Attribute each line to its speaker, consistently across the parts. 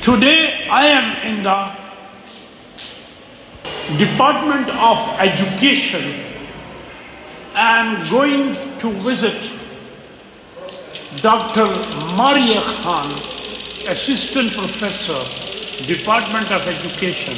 Speaker 1: Today I am in the Department of Education and going to visit Dr. Maria Khan, Assistant Professor, Department of Education,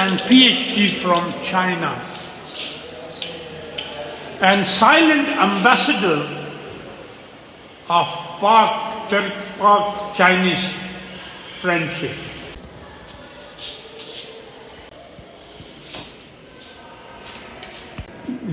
Speaker 1: and PhD from China and silent ambassador of Pak-Chinese friendship.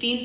Speaker 2: 3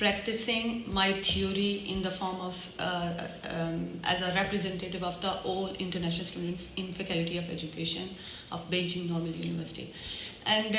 Speaker 2: practicing my theory in the form of as a representative of the all international students in faculty of education of Beijing Normal University. And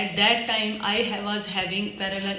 Speaker 2: at that time I was having parallel.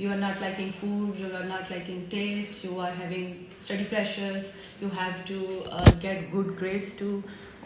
Speaker 2: you are not liking food, you are not liking taste, you are having study pressures, you have to get good grades too,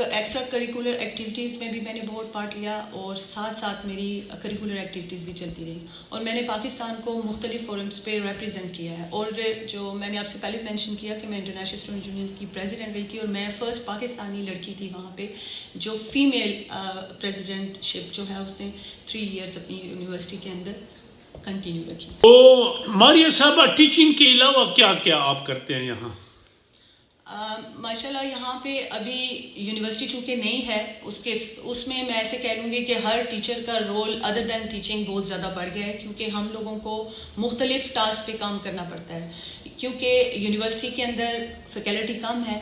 Speaker 2: extra curricular activities میں بھی میں نے بہت part لیا اور ساتھ ساتھ میری کریکولر ایکٹیویٹیز بھی چلتی رہی اور میں نے پاکستان کو مختلف فورمز پہ ریپرزینٹ کیا ہے. اور جو میں نے آپ سے پہلے مینشن کیا کہ میں انٹرنیشنل اسٹوڈنٹ یونین کی پریزیڈنٹ رہی تھی اور میں فرسٹ پاکستانی لڑکی تھی وہاں پہ جو فیمیل پریزیڈنٹ شپ جو ہے اس نے 3 ایئرس اپنی یونیورسٹی کے اندر کنٹینیو رکھی.
Speaker 1: تو ماریہ صاحبہ ٹیچنگ کے علاوہ کیا کیا آپ کرتے ہیں یہاں؟
Speaker 2: ماشاء اللہ یہاں پہ ابھی یونیورسٹی چونکہ نہیں ہے اس میں میں ایسے کہہ لوں گی کہ ہر ٹیچر کا رول ادر دین ٹیچنگ بہت زیادہ بڑھ گیا ہے کیونکہ ہم لوگوں کو مختلف ٹاسک پہ کام کرنا پڑتا ہے کیونکہ یونیورسٹی کے اندر فیکلٹی کم ہے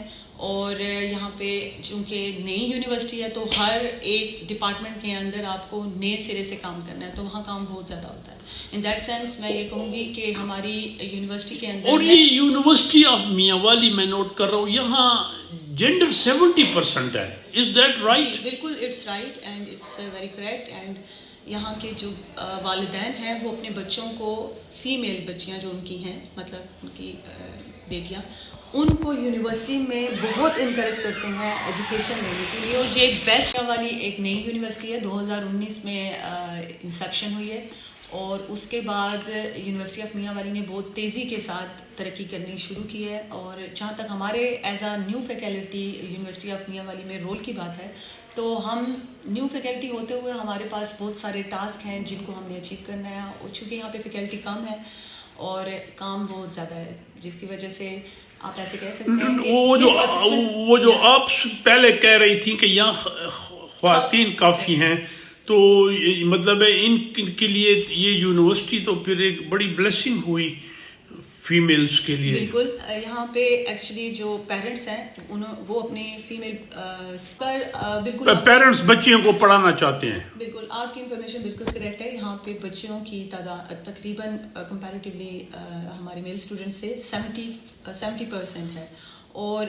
Speaker 2: اور یہاں پہ چونکہ نئی یونیورسٹی ہے تو ہر ایک ڈپارٹمنٹ کے اندر آپ کو نئے سرے سے کام کرنا ہے تو وہاں کام بہت زیادہ ہوتا ہے. ان دیٹ سینس میں یہ کہوں گی کہ ہماری یونیورسٹی کے اندر
Speaker 1: اور یہ یونیورسٹی آف میاں والی میں نوٹ کر رہا ہوں یہاں جینڈر 70% ہے. Is that right?
Speaker 2: بالکل it's right and it's very correct. And یہاں کے جو والدین ہیں وہ اپنے بچوں کو فیمیل بچیاں جو ان کی ہیں مطلب ان کی بیٹیاں ان کو یونیورسٹی میں بہت انکریج کرتے ہیں ایجوکیشن لینے کے لیے. اور یہ ایک بیسٹ والی ایک نئی یونیورسٹی ہے 2019 میں انسیپشن ہوئی ہے اور اس کے بعد یونیورسٹی آف میاں والی نے بہت تیزی کے ساتھ ترقی کرنی شروع کی ہے. اور جہاں تک ہمارے as a new faculty university of میاں والی میں رول کی بات ہے تو ہم نیو فیکلٹی ہوتے ہوئے ہمارے پاس بہت سارے ٹاسک ہیں جن کو ہم نے اچیو کرنا ہے اور چونکہ یہاں پہ فیکلٹی کم ہے اور کام بہت زیادہ ہے جس کی وجہ سے آپ ایسے کہہ سکتے ہیں
Speaker 1: وہ جو آپ پہلے کہہ رہی تھی کہ یہاں خواتین کافی ہیں تو مطلب ہے ان کے لیے یہ یونیورسٹی تو پھر ایک بڑی بلیسنگ ہوئی فیمیلز کے لیے.
Speaker 2: بالکل یہاں پہ ایکچولی جو پیرنٹس ہیں وہ اپنے فیمیل پر بالکل
Speaker 1: پیرنٹس بچیوں کو پڑھانا چاہتے ہیں.
Speaker 2: بالکل آپ کی انفارمیشن بالکل کریکٹ ہے. یہاں پہ بچیوں کی تعداد تقریباً کمپیریٹیولی ہمارے میل اسٹوڈنٹ سے 70% ہے اور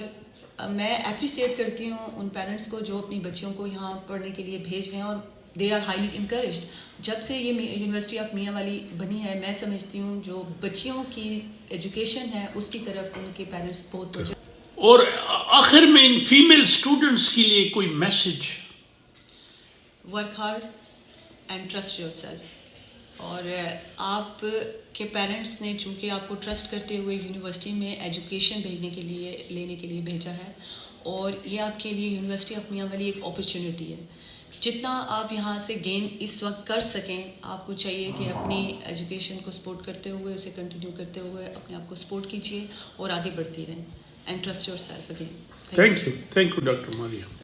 Speaker 2: میں اپریشیٹ کرتی ہوں ان پیرنٹس کو جو اپنی بچیوں کو یہاں پڑھنے کے لیے بھیج رہے ہیں اور دے آر ہائیلی انکریجڈ. جب سے یہ یونیورسٹی آف میاں والی بنی ہے میں سمجھتی ہوں جو بچیوں کی ایجوکیشن ہے اس کی طرف ان کے پیرنٹس بہت.
Speaker 1: اور آخر میں ان فیمیل اسٹوڈنٹس کے لیے کوئی message?
Speaker 2: Work hard and trust your self. اور آپ کے پیرنٹس نے چونکہ آپ کو ٹرسٹ کرتے ہوئے یونیورسٹی میں ایجوکیشن لینے کے لیے بھیجا ہے اور یہ آپ کے لیے یونیورسٹی آف میاں والی ایک اپرچونٹی ہے. جتنا آپ یہاں سے گین اس وقت کر سکیں آپ کو چاہیے کہ اپنی ایجوکیشن کو سپورٹ کرتے ہوئے اسے کنٹینیو کرتے ہوئے اپنے آپ کو سپورٹ کیجیے اور آگے بڑھتی رہیں. And trust your self again.
Speaker 1: Thank you doctor Maria.